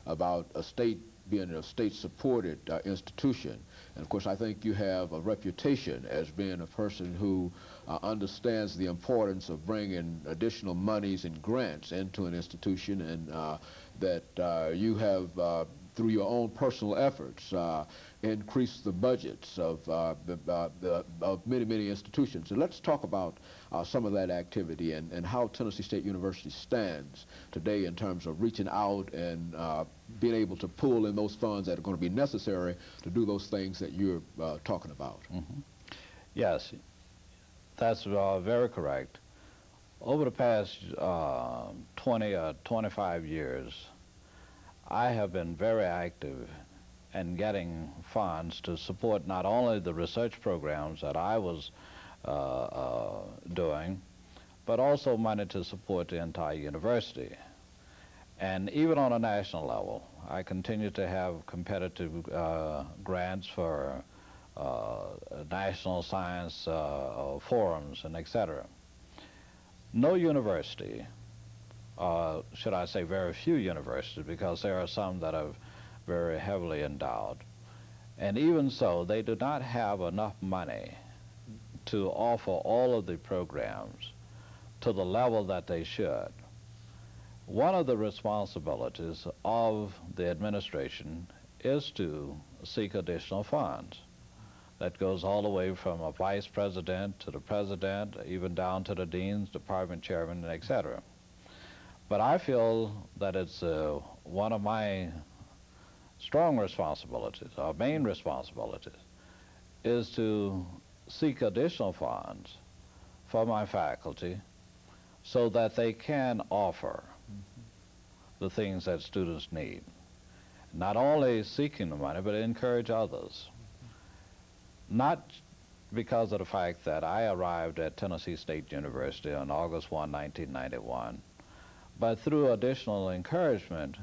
about a state being a state-supported institution. And of course, I think you have a reputation as being a person who understands the importance of bringing additional monies and grants into an institution, and that you have, through your own personal efforts, increased the budgets of many, many institutions. So let's talk about some of that activity and how Tennessee State University stands today in terms of reaching out and being able to pull in those funds that are going to be necessary to do those things that you're talking about. Mm-hmm. Yes, that's very correct. Over the past 20 or 25 years, I have been very active in getting funds to support not only the research programs that I was doing, but also money to support the entire university. And even on a national level, I continue to have competitive grants for national science forums and etc. No university, should I say very few universities, because there are some that are very heavily endowed, and even so, they do not have enough money to offer all of the programs to the level that they should. One of the responsibilities of the administration is to seek additional funds. That goes all the way from a vice president to the president, even down to the deans, department chairman, and etc. But I feel that it's one of my strong responsibilities, our main responsibilities, is to seek additional funds for my faculty so that they can offer the things that students need. Not only seeking the money, but encourage others. Not because of the fact that I arrived at Tennessee State University on August 1, 1991, but through additional encouragement,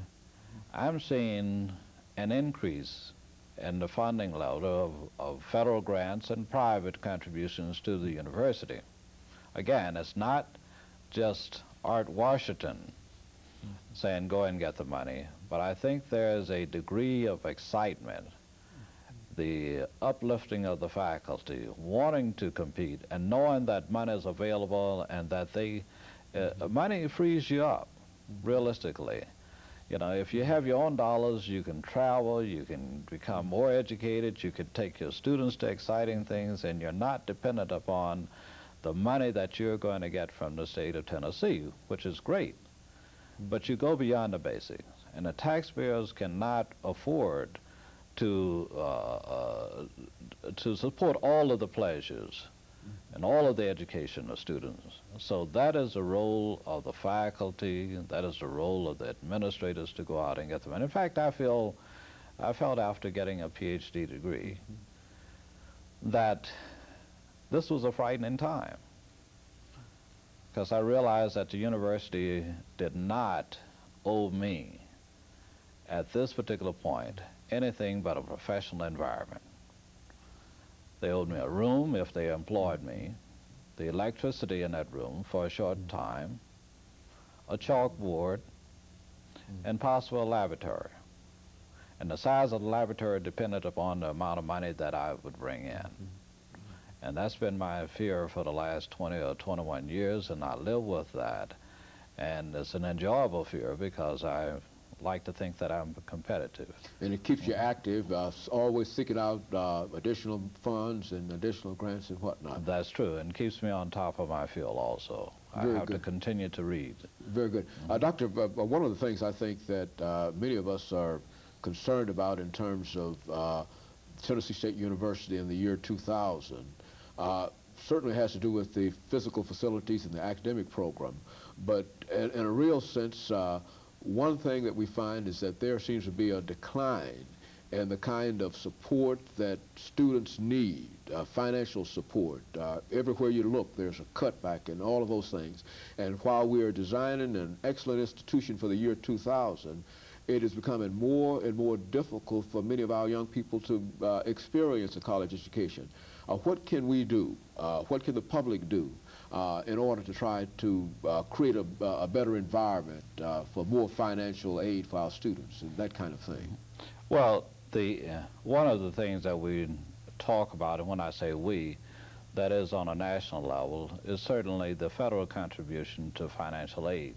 I'm seeing an increase in the funding level of federal grants and private contributions to the university. Again, it's not just AWashington saying go and get the money, but I think there's a degree of excitement, the uplifting of the faculty, wanting to compete and knowing that money is available and that money frees you up, realistically. You know, if you have your own dollars, you can travel, you can become more educated, you can take your students to exciting things, and you're not dependent upon the money that you're going to get from the state of Tennessee, which is great. But you go beyond the basics, and the taxpayers cannot afford to support all of the pleasures and all of the education of students. So that is the role of the faculty, that is the role of the administrators to go out and get them. And in fact, I felt after getting a PhD degree that this was a frightening time, because I realized that the university did not owe me, at this particular point, anything but a professional environment. They owed me a room if they employed me, the electricity in that room for a short time, a chalkboard, and possible a laboratory. And the size of the laboratory depended upon the amount of money that I would bring in. And that's been my fear for the last 20 or 21 years, and I live with that. And it's an enjoyable fear because I like to think that I'm competitive. And it keeps you active, always seeking out additional funds and additional grants and whatnot. That's true, and keeps me on top of my field also. I have to continue to read. Very good. Doctor, one of the things I think that many of us are concerned about in terms of Tennessee State University in the year 2000 certainly has to do with the physical facilities and the academic program. But in a real sense, one thing that we find is that there seems to be a decline in the kind of support that students need, financial support. Everywhere you look, there's a cutback and all of those things. And while we are designing an excellent institution for the year 2000, it is becoming more and more difficult for many of our young people to experience a college education. What can we do? What can the public do in order to try to create a better environment for more financial aid for our students and that kind of thing? Well, one of the things that we talk about, and when I say we, that is on a national level, is certainly the federal contribution to financial aid,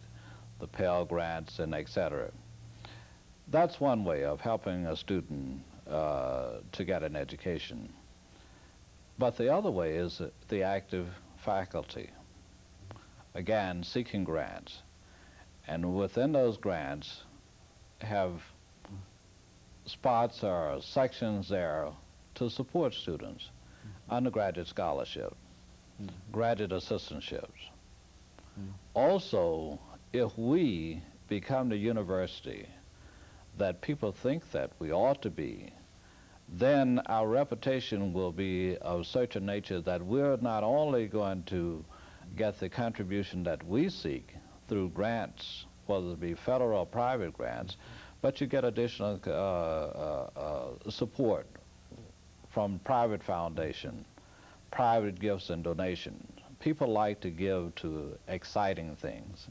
the Pell Grants and et cetera. That's one way of helping a student to get an education. But the other way is the active faculty, again, seeking grants. And within those grants have spots or sections there to support students, undergraduate scholarship, graduate assistantships. Also, if we become the university that people think that we ought to be, then our reputation will be of such a nature that we're not only going to get the contribution that we seek through grants, whether it be federal or private grants, but you get additional support from private foundation, private gifts and donations. People like to give to exciting things.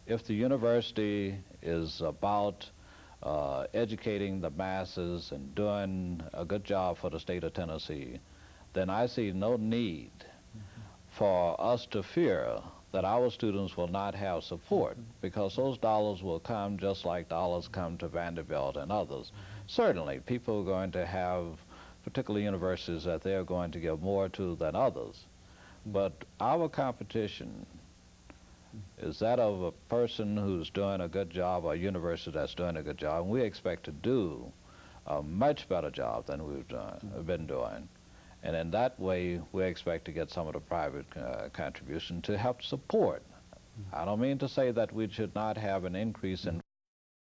If the university is about educating the masses and doing a good job for the state of Tennessee, then I see no need for us to fear that our students will not have support, because those dollars will come just like dollars come to Vanderbilt and others. Certainly, people are going to have particular universities that they're going to give more to than others. But our competition is that of a person who's doing a good job or a university that's doing a good job, and we expect to do a much better job than we've been doing. And in that way, we expect to get some of the private contribution to help support. I don't mean to say that we should not have an increase in